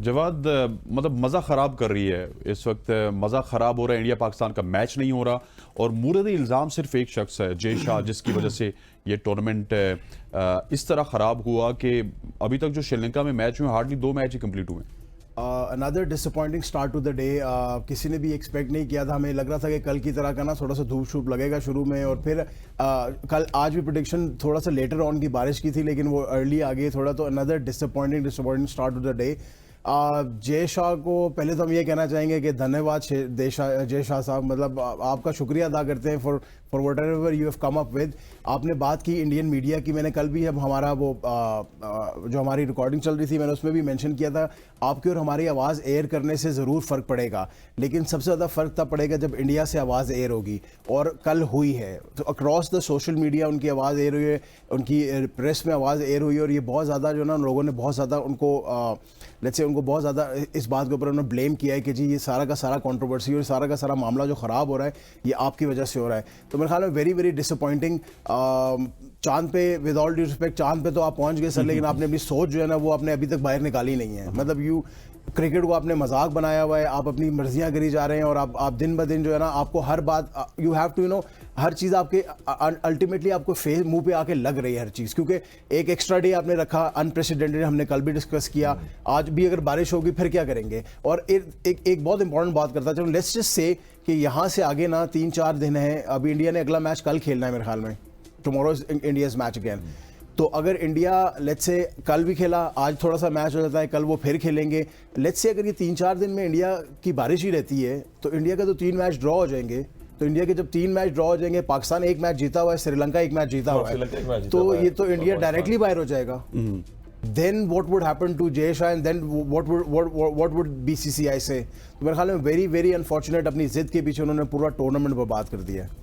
जवाद मतलब मज़ा ख़राब कर रही है इस वक्त। मज़ा ख़राब हो रहा है, इंडिया पाकिस्तान का मैच नहीं हो रहा और मूरद इल्ज़ाम सिर्फ एक शख्स है, जय शाह, जिसकी वजह से ये टूर्नामेंट इस तरह ख़राब हुआ कि अभी तक जो श्रीलंका में मैच हुए हार्डली 2 मैच ही कंप्लीट हुए। Another disappointing start to the day. किसी ने भी एक्सपेक्ट नहीं किया था, हमें लग रहा था कि कल की तरह का ना थोड़ा सा धूप शूप लगेगा शुरू में, और फिर कल आज भी प्रोडिक्शन थोड़ा सा लेटर ऑन की बारिश की थी, लेकिन वो अर्ली आ गई थोड़ा। तो another disappointing start to the day. Jay Shah को पहले तो हम ये कहना चाहेंगे कि धन्यवाद जय शाह साहब, मतलब आपका शुक्रिया अदा करते हैं for what ever you have come up with. आपने बात की इंडियन मीडिया की, मैंने कल भी, अब हमारा वो जो हमारी रिकॉर्डिंग चल रही थी, मैंने उसमें भी मेंशन किया था, आपकी और हमारी आवाज़ एयर करने से ज़रूर फ़र्क पड़ेगा, लेकिन सबसे ज़्यादा फ़र्क तब पड़ेगा जब इंडिया से आवाज़ एयर होगी, और कल हुई है। तो अक्रॉस द सोशल मीडिया उनकी आवाज़ एयर हुई है, उनकी प्रेस में आवाज़ एयर हुई है, और ये बहुत ज़्यादा जो ना लोगों ने बहुत ज़्यादा उनको लेट्स से उनको बहुत ज़्यादा इस बात के ऊपर उन्होंने ब्लेम किया है कि जी ये सारा का सारा कंट्रोवर्सी और सारा का सारा मामला जो ख़राब हो रहा है ये आपकी वजह से हो रहा है। तो मेरे ख्याल में वेरी वेरी डिसअपॉइंटिंग। चांद पे, विद ऑल ड्यू रिस्पेक्ट, चांद पे तो आप पहुंच गए सर, लेकिन आपने अपनी सोच जो है ना वो आपने अभी तक बाहर निकाली नहीं है। मतलब क्रिकेट को आपने मजाक बनाया हुआ है, आप अपनी मर्जियां करी जा रहे हैं, और आप दिन ब दिन जो है ना आपको हर बात यू हैव टू हर चीज़ आपके अल्टीमेटली आपको फेस मुंह पे आके लग रही है हर चीज़, क्योंकि एक एक्स्ट्रा डे आपने रखा अनप्रेसिडेंटेड, हमने कल भी डिस्कस किया। आज भी अगर बारिश होगी फिर क्या करेंगे? और एक बहुत इंपॉर्टेंट बात करता चलो, लेट्स जस्ट से कि यहाँ से आगे ना 3-4 दिन है, अभी इंडिया ने अगला मैच कल खेलना है मेरे ख्याल में, tomorrow is India's match again. तो अगर इंडिया लेट्स से कल भी खेला, आज थोड़ा सा मैच हो जाता है, कल वो फिर खेलेंगे, लेट्स से अगर ये 3-4 दिन में इंडिया की बारिश ही रहती है तो इंडिया का तो 3 मैच ड्रॉ हो जाएंगे। तो इंडिया के जब 3 मैच ड्रॉ हो जाएंगे, पाकिस्तान 1 मैच जीता हुआ है, श्रीलंका 1 मैच जीता हुआ है, तो ये तो इंडिया डायरेक्टली बाहर हो जाएगा। Then what would happen to Jay Shah, and then what would BCCI say? तो मेरे ख्याल में वेरी वेरी अनफॉर्चुनेट, अपनी जिद के पीछे उन्होंने पूरा टूर्नामेंट बर्बाद कर दिया है।